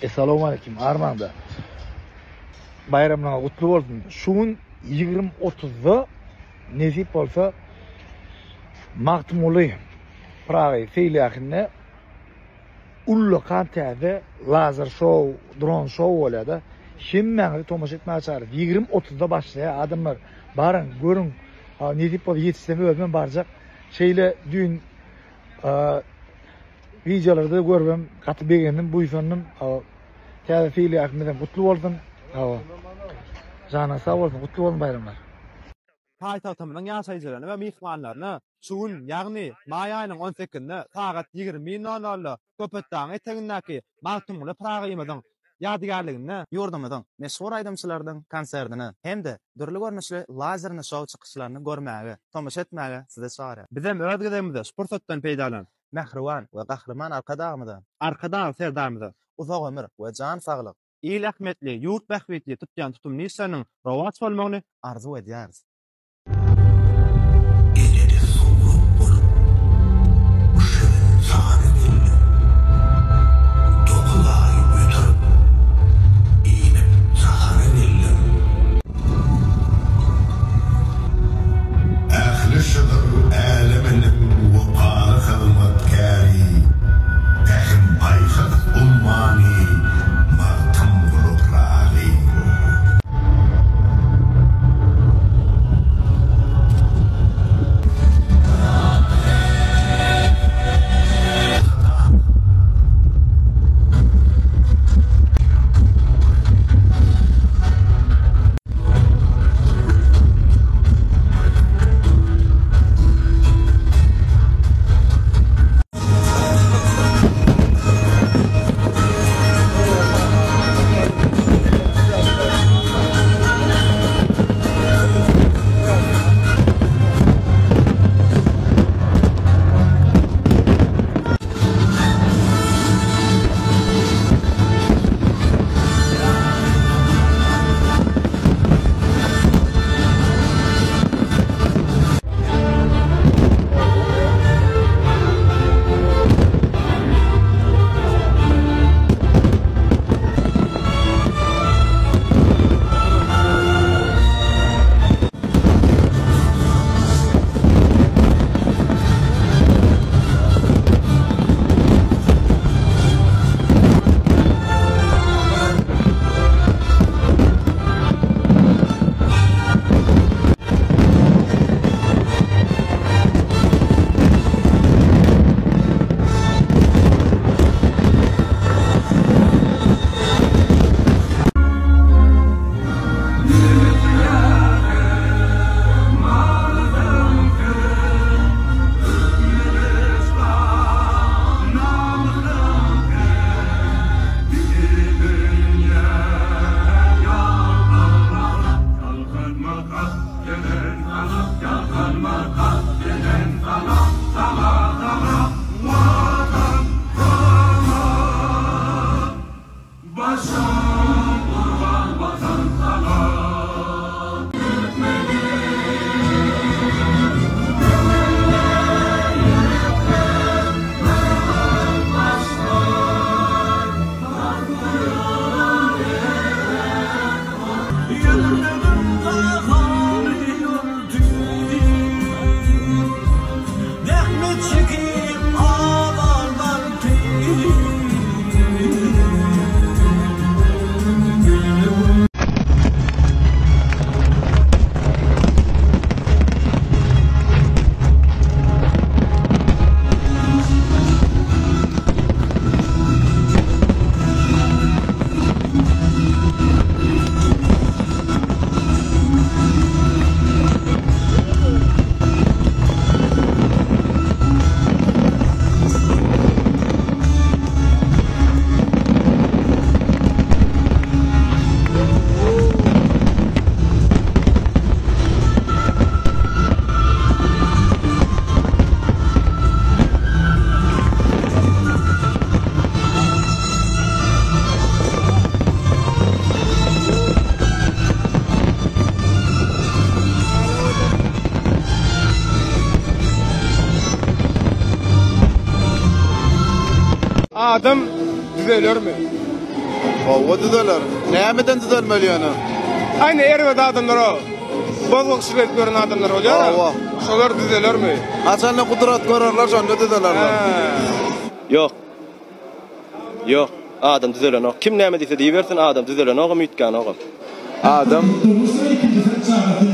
Assalomu alaykum. Armanda. Bayramlar kutlu olsun. Şuun 20-30'da nesip bolsa Maktumuli Praga feýlýagynda ullu kantada lazer show, drone show bolýardy. Şemmäňi tomaşa etmäge çağır. 20-30'da başlaýar. Adamlar barın, görün. Nesip bol ýetişsem ölmem barjak. Şeýle düň videolarda görmem, gaty begendim, bu ýysannym täze feýlýagyndan kutlu boldum. Jana sağ bolsun, kutlu bolun bayramlar. Taýta tamynyň ýaşaýjylaryny we mihmanlaryny şuun ýagny maý aýynyň 18-nde sagat 20:00 Köpetdaň etegindäki Maktumly Praga ýymadyň ýadygarlygyny ýurdamydyň meşhur aýdamçylardyň konserdini hemde dürli görnüşli lazerni şow çykyşlaryny görmäge, tomaşa etmäge size çağırar. Bizem özgedemizde sportdan peýdalan Mähriwan we Gahryman arkadagy serdamyzy uzak ömür we jan saglyk, ýyl ähmetli, ýurt bähwetli tutýan tutumly işleriň rowat bolmagyny arzu edýäris. Adam düzelir mi? O düzeler. Nämeden düzelmeli ýa-ni? Aynı erwet adamlar o. Bozuk şirket gören adamlar bolýar. Şolar düzelermi? Haçan kudrat görerler, şonda düzelerler. Yok. Yok. Adam düzelen o. Kim näme diýse diýersin, adam düzelen o, müýtgän o. Adam.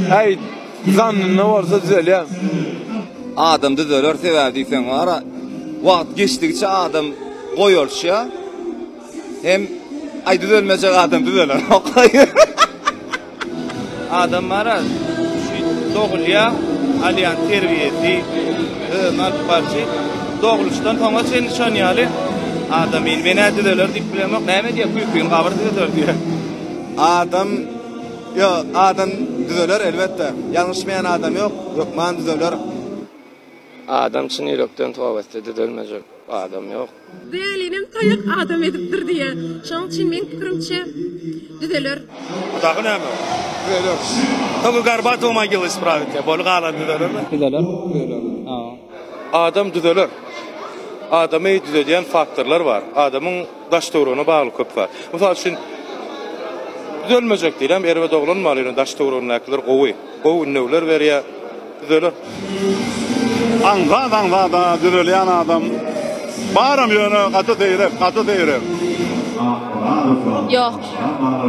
Hey, zanny bolsa düzelýär. Adam düzeler sebäp diýsen ara. Wagt geçdikçe adam goýulşýar. Hem ay düzelmejek adam düzelen o. Adam mara doğulya, alyan terbiyesi, malbarçı, doğuluştan sonra sen nişanyalı adam ilmene ediyorlar deyip bilemek näme diye kuyukuyun kabır diyorlar diye. Adam düzeler elbette. Yanlışmayan adam yok. Yok man düzeler. Adam çiniloktan tuvavette düzelmeyecek adam yok. Değerlinin tayak adam edipdir diye. Şoň üçin men pikirimçe düzeler. Dağı näme? Düzeler. Togu Горбатов могил исправить. Bolgalar düzeler mi? Düzeler. Adam düzeler. Adamı düzeleyen faktörler var. Adamın daş doğruğuna bağlı köp var. Misal üçün düzelmeyecek diýilem, erwe doglanmalyny daş doğruğuna näkiler gowy. Gowy newler berýär. Düzeler. Anga düzelýän adam. Baram ýöne gaty teýrep. Yok.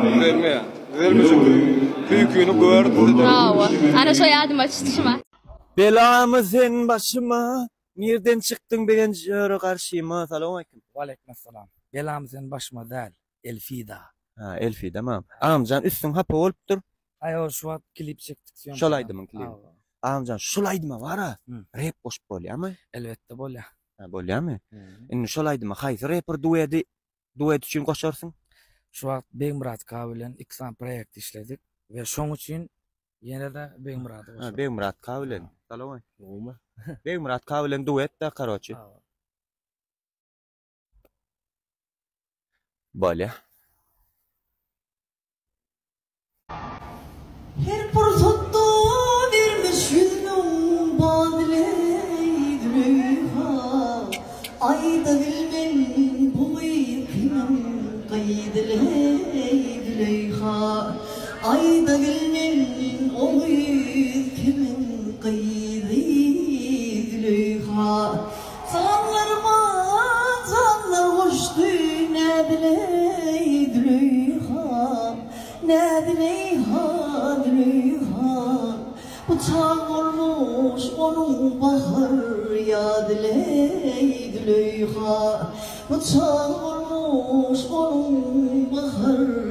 Düzelmeýär. Düzelmeyecek. Kuyukuyunu gördü. Ana şo ýadyma düşdi şuma. Belamı sen başıma, nereden çıktın degen jöre karşıma. Salamu aleyküm. Aleykümselam. Belam sen başıma däl. Elfida. Ha, Elfi tamam. Amcan üstün hapa olupdur. Ayo şu wagt klip çekdik. Şolaydymyň klip. Amcan şolaydymyň wara. Rap boş bolýarmy? Elbette bolýar. Ha, bolýarmy? Indi şolaydymyň haýsy rapper duet üçin goşarsyň? Şu wagt Begmurat K bilen iksan proýekt işledik we şoň üçin ýene-de Begmurady goşardyk. Ha, Begmurat K bilen. Salamu aleyküm. Begmurat K bilen duet da karoçy. Bolýar. Her fırsatta vermiş yüzünün badileydireyha. Ayda bilmen bu yıkımın kaydileydireyha. Ayda bilmen o yıkımın kaydileydireyha. Sağlarıma sağlar hoştu nedileydireyha. Nedileyha. Uçan olmuş onun bahar yadileyha. Uçan olmuş onun bahar